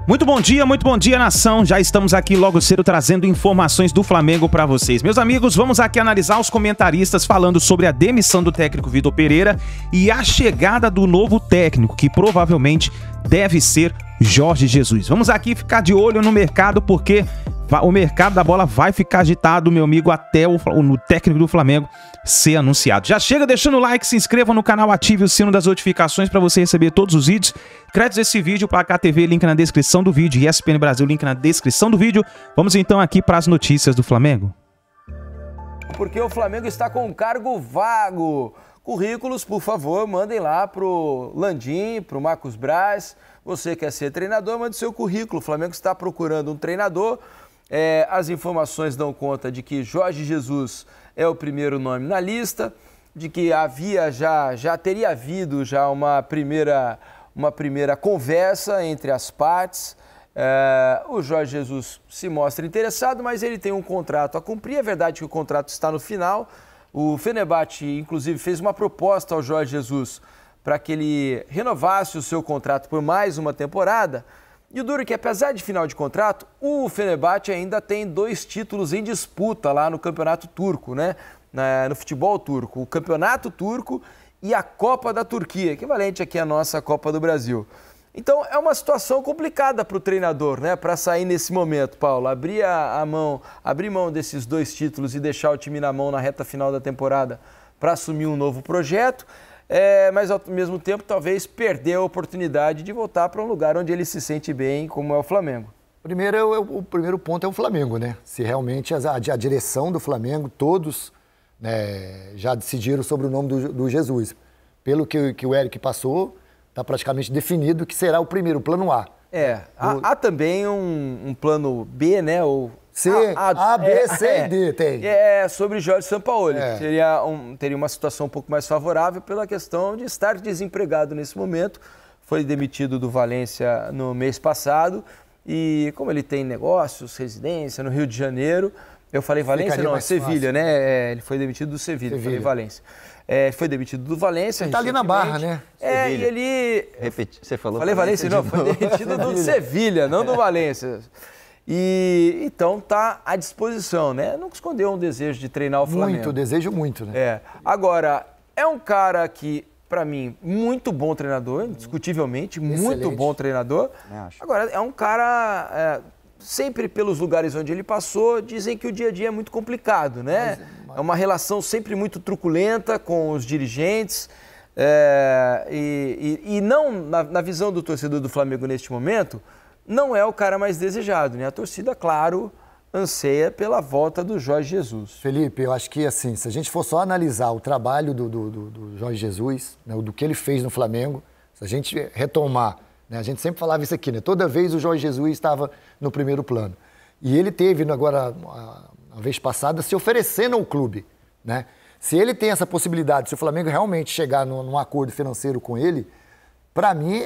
Muito bom dia, nação. Já estamos aqui logo cedo trazendo informações do Flamengo para vocês. Meus amigos, vamos aqui analisar os comentaristas falando sobre a demissão do técnico Vitor Pereira e a chegada do novo técnico, que provavelmente deve ser Jorge Jesus. Vamos aqui ficar de olho no mercado, porque o mercado da bola vai ficar agitado, meu amigo, até o técnico do Flamengo ser anunciado. Já chega deixando o like, se inscreva no canal, ative o sino das notificações para você receber todos os vídeos. Créditos desse vídeo, Placar TV, link na descrição do vídeo, e ESPN Brasil, link na descrição do vídeo. Vamos então aqui para as notícias do Flamengo. Porque o Flamengo está com um cargo vago. Currículos, por favor, mandem lá pro Landim, pro Marcos Braz. Você quer ser treinador, mande seu currículo. O Flamengo está procurando um treinador. As informações dão conta de que Jorge Jesus é o primeiro nome na lista, de que já teria havido uma primeira conversa entre as partes. O Jorge Jesus se mostra interessado, mas ele tem um contrato a cumprir. É verdade que o contrato está no final. O Fenerbahçe, inclusive, fez uma proposta ao Jorge Jesus para que ele renovasse o seu contrato por mais uma temporada. E o duro é que, apesar de final de contrato, o Fenerbahçe ainda tem 2 títulos em disputa lá no Campeonato Turco, né? No futebol turco. O Campeonato Turco e a Copa da Turquia, equivalente aqui à nossa Copa do Brasil. Então, é uma situação complicada para o treinador, né? Para sair nesse momento, Paulo. Abrir mão desses 2 títulos e deixar o time na mão na reta final da temporada para assumir um novo projeto. Mas ao mesmo tempo talvez perder a oportunidade de voltar para um lugar onde ele se sente bem, como é o Flamengo. O primeiro ponto é o Flamengo, né? Se realmente a direção do Flamengo, todos, né, já decidiram sobre o nome do Jesus. Pelo que o Eric passou, está praticamente definido que será o primeiro, o plano A. Há também um plano B, né? C, A, B, C e D tem. Sobre Jorge Sampaoli. Teria uma situação um pouco mais favorável pela questão de estar desempregado nesse momento. Foi demitido do Valência no mês passado e como ele tem negócios, residência no Rio de Janeiro, eu falei Valência, não, é Sevilha, né? Ele foi demitido do Sevilha, falei Valência. Foi demitido do Valência. Ele tá ali na Barra, né? E ele... Você falou? Falei Valência, não, foi demitido do Sevilha, não do Valência. E então tá à disposição, né? Nunca escondeu um desejo de treinar o Flamengo. Muito, desejo muito, né? Agora, é um cara que, para mim, muito bom treinador, indiscutivelmente, muito bom treinador. Agora, é um cara, sempre pelos lugares onde ele passou, dizem que o dia a dia é muito complicado, né? É uma relação sempre muito truculenta com os dirigentes. E não, na visão do torcedor do Flamengo neste momento, não é o cara mais desejado, né? A torcida, claro, anseia pela volta do Jorge Jesus. Felipe, eu acho que, assim, se a gente for só analisar o trabalho do Jorge Jesus, né, do que ele fez no Flamengo, se a gente retomar, né, a gente sempre falava isso aqui, né? Toda vez o Jorge Jesus estava no primeiro plano. E ele teve, agora, a vez passada, se oferecendo ao clube, né? Se ele tem essa possibilidade, se o Flamengo realmente chegar num acordo financeiro com ele, para mim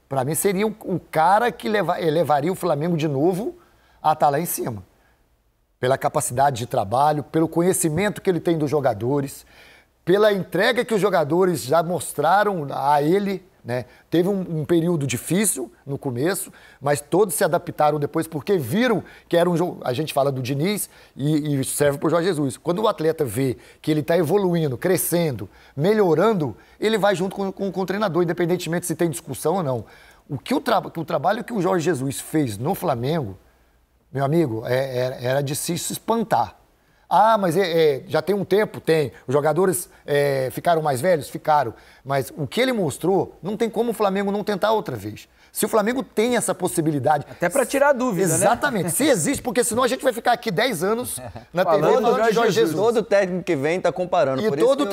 Para mim, seria o cara que levaria o Flamengo de novo a estar lá em cima. Pela capacidade de trabalho, pelo conhecimento que ele tem dos jogadores, pela entrega que os jogadores já mostraram a ele, né? Teve um período difícil no começo, mas todos se adaptaram depois porque viram que era um jogo. A gente fala do Diniz e serve para o Jorge Jesus. Quando o atleta vê que ele está evoluindo, crescendo, melhorando, ele vai junto com o treinador, independentemente se tem discussão ou não. O trabalho que o Jorge Jesus fez no Flamengo, meu amigo, era de se espantar. Mas já tem um tempo? Tem. Os jogadores ficaram mais velhos? Ficaram. Mas o que ele mostrou, não tem como o Flamengo não tentar outra vez. Se o Flamengo tem essa possibilidade... Até para tirar dúvida, exatamente, né? Se existe, porque senão a gente vai ficar aqui 10 anos na TV falando de Jorge Jesus. Todo técnico que vem está comparando. E todo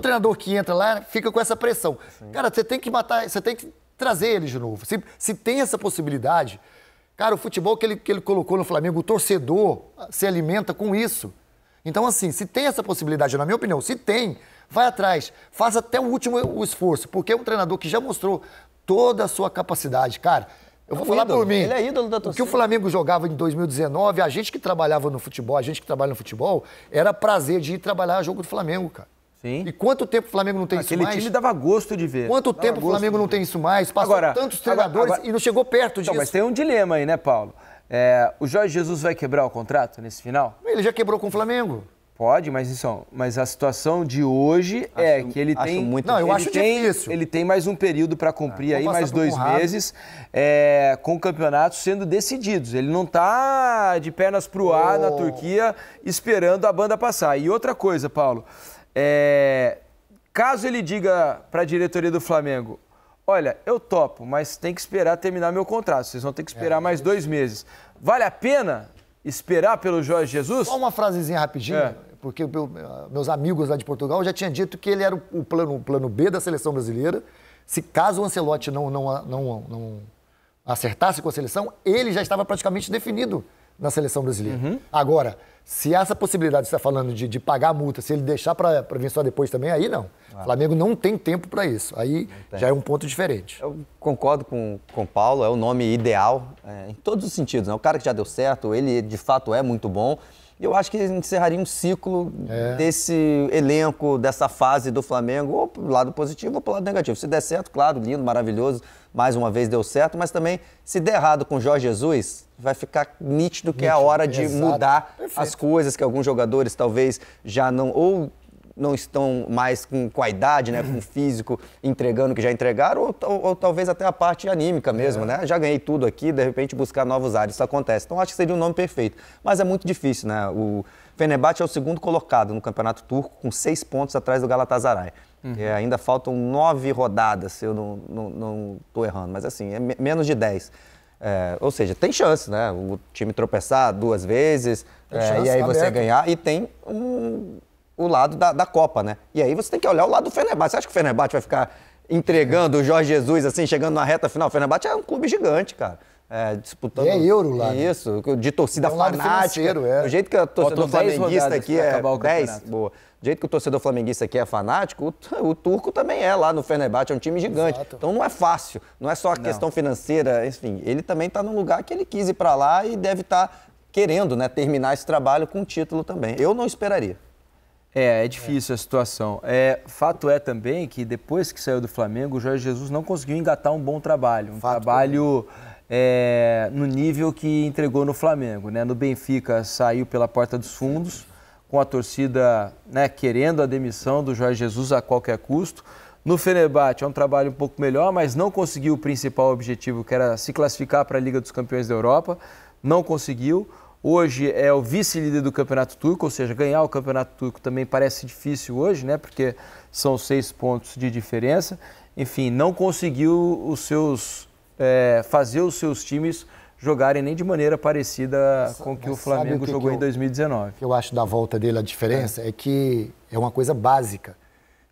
treinador que entra lá fica com essa pressão. Sim. Cara, você tem que matar, você tem que trazer ele de novo. Se tem essa possibilidade... Cara, o futebol que ele colocou no Flamengo, o torcedor se alimenta com isso. Então, assim, se tem essa possibilidade, na minha opinião, se tem, vai atrás, faz até o último esforço, porque é um treinador que já mostrou toda a sua capacidade. Cara, eu vou falar por mim. Ele é ídolo da torcida. O que o Flamengo jogava em 2019, a gente que trabalhava no futebol, era prazer de ir trabalhar jogo do Flamengo, cara. Sim. E quanto tempo o Flamengo não tem isso mais? Aquele time dava gosto de ver. Quanto tempo o Flamengo não tem isso mais? Passou tantos treinadores e não chegou perto disso. Então, mas tem um dilema aí, né, Paulo? O Jorge Jesus vai quebrar o contrato nesse final? Ele já quebrou com o Flamengo. Pode, mas a situação de hoje que ele tem... eu acho difícil. Ele tem mais um período para cumprir aí, mais 2 meses, com campeonatos sendo decididos. Ele não está de pernas pro ar na Turquia esperando a banda passar. E outra coisa, Paulo, caso ele diga para a diretoria do Flamengo, olha, eu topo, mas tem que esperar terminar meu contrato, vocês vão ter que esperar mais 2 meses. Vale a pena esperar pelo Jorge Jesus? Só uma frasezinha rapidinho, porque meus amigos lá de Portugal já tinham dito que ele era o plano B da seleção brasileira. Se caso o Ancelotti não acertasse com a seleção, ele já estava praticamente definido na seleção brasileira. Agora, se essa possibilidade que você está falando de pagar a multa, se ele deixar para vir só depois também, aí não. O Flamengo não tem tempo para isso. Aí já é um ponto diferente. Eu concordo com o Paulo, é o nome ideal em todos os sentidos. Né? O cara que já deu certo, ele de fato é muito bom. E eu acho que encerraria um ciclo desse elenco, dessa fase do Flamengo, ou pro lado positivo ou pro lado negativo. Se der certo, claro, lindo, maravilhoso, mais uma vez deu certo, mas também, se der errado com o Jorge Jesus, vai ficar nítido que é a hora de mudar as coisas, que alguns jogadores talvez já não estão mais com a idade, né, com o físico, entregando o que já entregaram, ou talvez até a parte anímica mesmo, né? Já ganhei tudo aqui, de repente buscar novos ares, isso acontece. Então acho que seria um nome perfeito. Mas é muito difícil, né? O Fenerbahçe é o segundo colocado no Campeonato Turco, com 6 pontos atrás do Galatasaray. Ainda faltam 9 rodadas, se eu não estou errando, mas assim, é menos de 10. Ou seja, tem chance, né? O time tropeçar 2 vezes, e aí você ganhar, e tem o lado da Copa, né? E aí você tem que olhar o lado do Fenerbahçe. Você acha que o Fenerbahçe vai ficar entregando o Jorge Jesus, assim, chegando na reta final? O Fenerbahçe é um clube gigante, cara. Disputando... É euro lá. Isso, de torcida fanática. Do jeito que o torcedor flamenguista aqui é 10, boa. Do jeito que o torcedor flamenguista aqui é fanático, o turco também é lá no Fenerbahçe, é um time gigante. Exato. Então não é fácil, não é só a questão financeira, enfim. Ele também está num lugar que ele quis ir para lá e deve estar querendo, né, terminar esse trabalho com um título também. Eu não esperaria. É difícil a situação. Fato é também que depois que saiu do Flamengo, o Jorge Jesus não conseguiu engatar um bom trabalho. Trabalho no nível que entregou no Flamengo, né? No Benfica saiu pela porta dos fundos, com a torcida, né, querendo a demissão do Jorge Jesus a qualquer custo. No Fenerbahçe é um trabalho um pouco melhor, mas não conseguiu o principal objetivo, que era se classificar para a Liga dos Campeões da Europa. Não conseguiu. Hoje é o vice-líder do Campeonato Turco, ou seja, ganhar o Campeonato Turco também parece difícil hoje, né? Porque são 6 pontos de diferença. Enfim, não conseguiu fazer os seus times jogarem nem de maneira parecida com o que o Flamengo jogou em 2019. O que eu acho da volta dele, a diferença é que é uma coisa básica.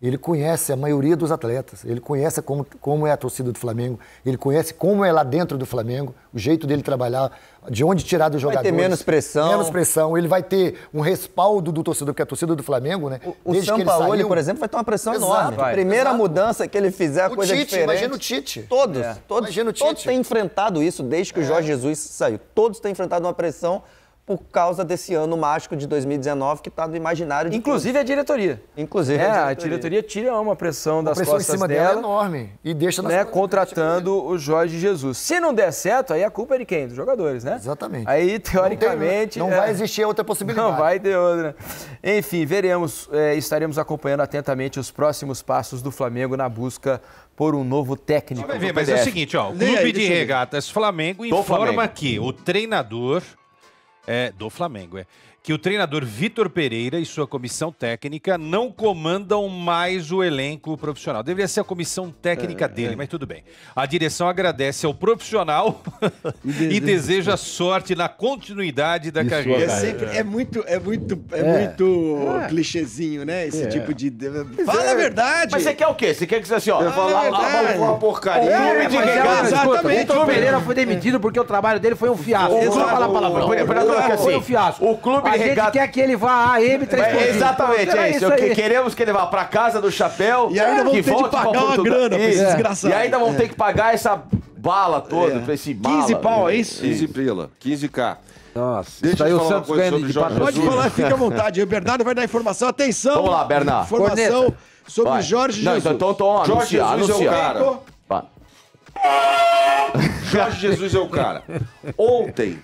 Ele conhece a maioria dos atletas, ele conhece como é a torcida do Flamengo, ele conhece como é lá dentro do Flamengo, o jeito dele trabalhar, de onde tirar dos jogadores. Vai ter menos pressão. Menos pressão, ele vai ter um respaldo do torcedor, porque a torcida do Flamengo, né? O Sampaoli, por exemplo, vai ter uma pressão enorme. A primeira mudança que ele fizer, a coisa Tite, diferente. Imagina o Tite. Todos têm enfrentado isso desde que o Jorge Jesus saiu. Todos têm enfrentado uma pressão por causa desse ano mágico de 2019 que está no imaginário de inclusive todos. A diretoria. Inclusive a diretoria tira uma pressão das costas em cima dela é enorme e deixa contratando o Jorge Jesus. Se não der certo, aí a culpa é de quem? Dos jogadores, né? Exatamente. Aí, teoricamente... Não vai existir outra possibilidade. Não vai ter outra. Enfim, veremos, estaremos acompanhando atentamente os próximos passos do Flamengo na busca por um novo técnico. Vai ver, mas é o seguinte, ó, o Clube de Regatas Flamengo informa que o treinador... do Flamengo, que o treinador Vitor Pereira e sua comissão técnica não comandam mais o elenco profissional. Deveria ser a comissão técnica dele, mas tudo bem. A direção agradece ao profissional e deseja sorte na continuidade da carreira. É muito clichêzinho, né? Esse tipo de... Fala a verdade! Mas você quer o quê? Você quer que você assim, ó... uma porcaria. Exatamente. O Vitor Pereira foi demitido porque o trabalho dele foi um fiasco. Vou falar palavrão. Foi um fiasco. O clube a gente quer que ele vá a AM 3. Exatamente, é isso. Queremos que ele vá pra casa do chapéu. E ainda vão ter que pagar uma grana pra esse desgraçado. E ainda vão ter que pagar essa bala todo, esse bala. 15 pau, é isso? 15 prila, 15k. Nossa, Deixa eu falar uma coisa sobre Jorge Jesus. Pode falar, fica à vontade. O Bernardo vai dar informação. Atenção! Vamos lá, Bernardo. Informação sobre Jorge Jesus. Então, Jorge Jesus é o cara. Vai. Jorge Jesus é o cara. Ontem,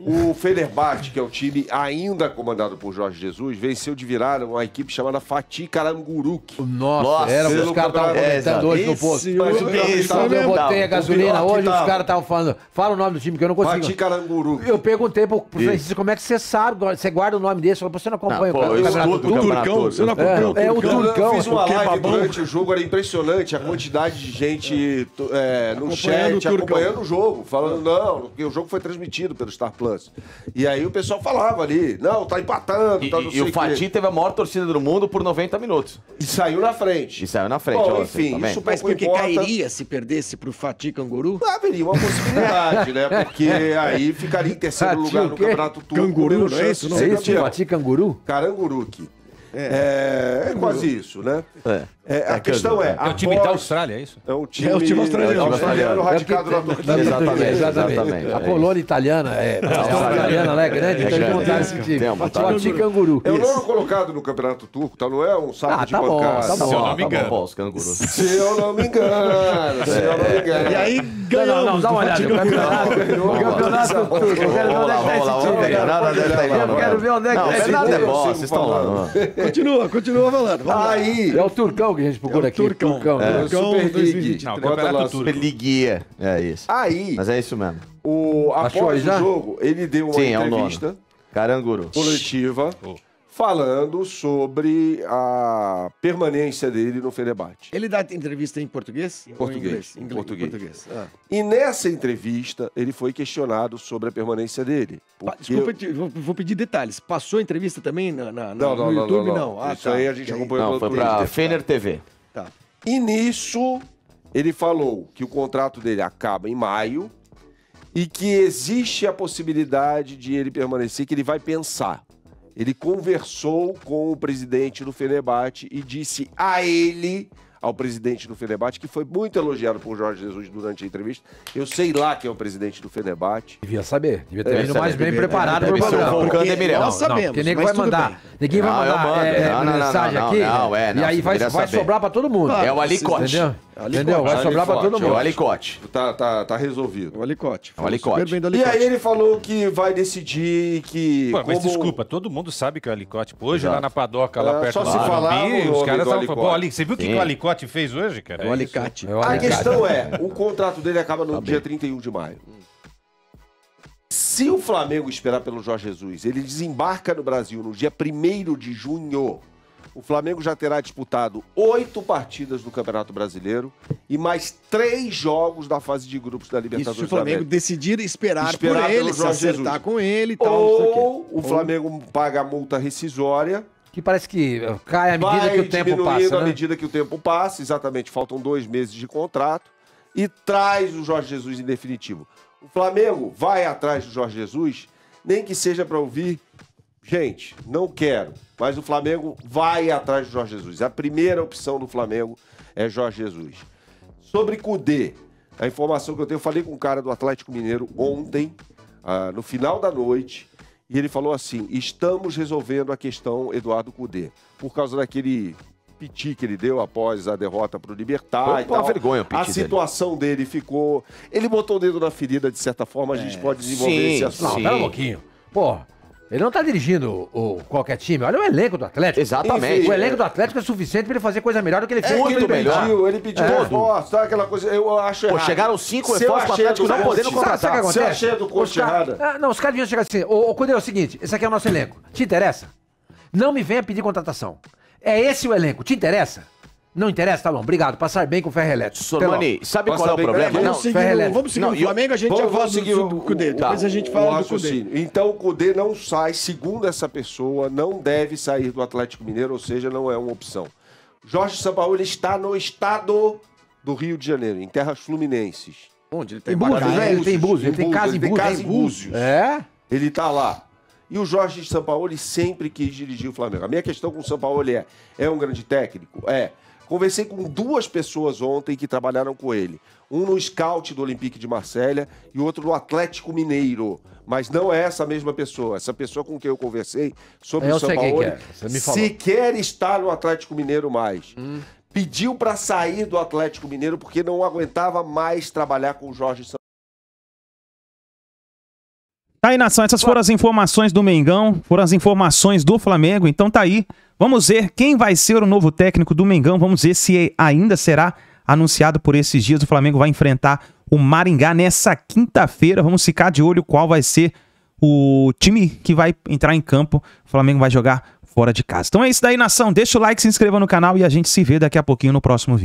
o Fenerbahçe, que é o time ainda comandado por Jorge Jesus, venceu de virada uma equipe chamada Fatih Karagümrük. Nossa, era os caras estavam comentando hoje no posto. Quando eu botei a gasolina hoje, os caras estavam falando. Fala o nome do time que eu não consigo. Fatih Karagümük. Eu perguntei pro Francisco como é que você sabe, você guarda o nome desse. Falou, você não acompanha o campeonato. O Turcão, você não acompanha o Turcão. É o Turcão. Eu fiz uma live durante o jogo, era impressionante a quantidade de gente no chat acompanhando o jogo, falando, não, porque o jogo foi transmitido pelo Star Plus. E aí o pessoal falava ali, não, tá empatando, tá não sei o Fatih teve a maior torcida do mundo por 90 minutos. E saiu na frente. Bom, enfim, isso mas porque cairia se perdesse pro Fatih Canguru? Haveria uma possibilidade, né? Porque aí ficaria em terceiro lugar no Campeonato Turco. Canguru, não é isso? É isso, Fatih Canguru? Karagümrük. É quase isso, né? A questão é... É o time da Austrália, é isso? É o time australiano radicado na Turquia. Exatamente. A colônia italiana italiana, né? Grande, então eles montaram esse time. Fatih Canguru. É o nono colocado no Campeonato Turco, tá? Não é um saco de pancada. Se eu não me engano. Se eu não me engano. E aí ganhamos. Não, dá uma olhada. Campeonato Turco. Eu quero ver onde é que tá esse time. Vocês estão lá. Continua falando. Aí... É o Turcão que a gente procura aqui. Turcão. Super League. Não, Campeonato Turco. Superligue. É isso. Aí... Mas é isso mesmo. Após o jogo, ele deu uma entrevista Caranguru coletiva falando sobre a permanência dele no Fenerbahçe. Ele dá entrevista em português? Em português. Em português. E nessa entrevista, ele foi questionado sobre a permanência dele. Desculpa, vou pedir detalhes. Passou a entrevista também no YouTube? Não. Isso aí a gente acompanhou. Não, foi pra Fener TV. Tá. E nisso, ele falou que o contrato dele acaba em maio e que existe a possibilidade de ele permanecer, que ele vai pensar. Ele conversou com o presidente do Fenerbahçe e disse a ele, ao presidente do Fenerbahçe, que foi muito elogiado por Jorge Jesus durante a entrevista. Eu sei lá quem é o presidente do Fenerbahçe. Devia saber. Devia ter vindo mais bem preparado pro Deve ser o programa. Volcan Demirel. Nós sabemos, Porque ninguém mas vai tudo mandar. Ninguém vai mandar mensagem aqui. E aí vai sobrar pra todo mundo. É o alicote. Entendeu? Vai sobrar pra todo É o mundo. alicote. Tá resolvido. O alicote. É o alicote. Super bem do E alicote. aí ele falou que vai decidir que... Pô, mas desculpa, todo mundo sabe que é o Alicote. Hoje, lá na Padoca, lá perto só do se falava o Morumbi, nome os caras do estavam Alicote. falando, pô, você viu o que o Alicote fez hoje, cara? O alicate. A questão é, o contrato dele acaba no dia 31 de maio. Se o Flamengo esperar pelo Jorge Jesus, ele desembarca no Brasil no dia 1º de junho. O Flamengo já terá disputado 8 partidas no Campeonato Brasileiro e mais 3 jogos da fase de grupos da Isso Libertadores se o da Flamengo América. decidir esperar por Esperar ele, pelo se Jorge acertar Jesus. com ele e tal. não sei o quê. Ou o Flamengo paga a multa rescisória, Que parece que cai à medida vai que o tempo diminuindo passa, à né? medida que o tempo passa, exatamente, faltam 2 meses de contrato, e traz o Jorge Jesus em definitivo. O Flamengo vai atrás do Jorge Jesus, nem que seja para ouvir, gente, não quero, mas o Flamengo vai atrás do Jorge Jesus. A primeira opção do Flamengo é Jorge Jesus. Sobre Kudê, a informação que eu tenho, eu falei com um cara do Atlético Mineiro ontem, no final da noite, e ele falou assim, estamos resolvendo a questão Eduardo Kudê, por causa daquele piti que ele deu após a derrota para o Libertad Foi e tal. uma vergonha o piti A situação dele ficou... Ele botou o dedo na ferida, de certa forma, a gente pode desenvolver esse assunto. Não, pera um pouquinho. Pô, ele não tá dirigindo qualquer time. Olha o elenco do Atlético. Exatamente. Enfim, O elenco do Atlético é suficiente pra ele fazer coisa melhor do que ele fez. muito melhor. Ele pediu reforço, sabe aquela coisa, eu acho errado. Chegaram 5 Se eu reforços pro achei Atlético do não podendo Conte, contratar. Sabe o que Se eu acontece? achei do Conte errada. Não, os caras deviam chegar assim, ô Cudê, é o seguinte, esse aqui é o nosso elenco. Te interessa? Não me venha pedir contratação. É esse o elenco, te interessa? Não interessa? Tá bom, obrigado. Passar bem com o Ferro Elétrico. Sormani, sabe qual é o problema? Vamos seguir o Flamengo, a gente já fala do Kudê. Depois a gente fala do Kudê. Então o Kudê não sai, segundo essa pessoa, não deve sair do Atlético Mineiro, ou seja, não é uma opção. Jorge Sampaoli está no estado do Rio de Janeiro, em terras fluminenses. Onde? Ele Tem Búzios, né? Ele tem Búzios, ele tem casa em Búzios. É? Ele tá lá. E o Jorge Sampaoli sempre quis dirigir o Flamengo. A minha questão com o Sampaoli é um grande técnico? É. Conversei com 2 pessoas ontem que trabalharam com ele. Um no scout do Olympique de Marselha e outro no Atlético Mineiro. Mas não é essa mesma pessoa. Essa pessoa com quem eu conversei sobre o Sampaoli sequer está no Atlético Mineiro mais. Pediu para sair do Atlético Mineiro porque não aguentava mais trabalhar com o Jorge Sampaoli. Tá aí, nação, essas foram as informações do Mengão, foram as informações do Flamengo, então tá aí. Vamos ver quem vai ser o novo técnico do Mengão, vamos ver se ainda será anunciado por esses dias. O Flamengo vai enfrentar o Maringá nessa quinta-feira, vamos ficar de olho qual vai ser o time que vai entrar em campo. O Flamengo vai jogar fora de casa. Então é isso daí, nação, deixa o like, se inscreva no canal e a gente se vê daqui a pouquinho no próximo vídeo.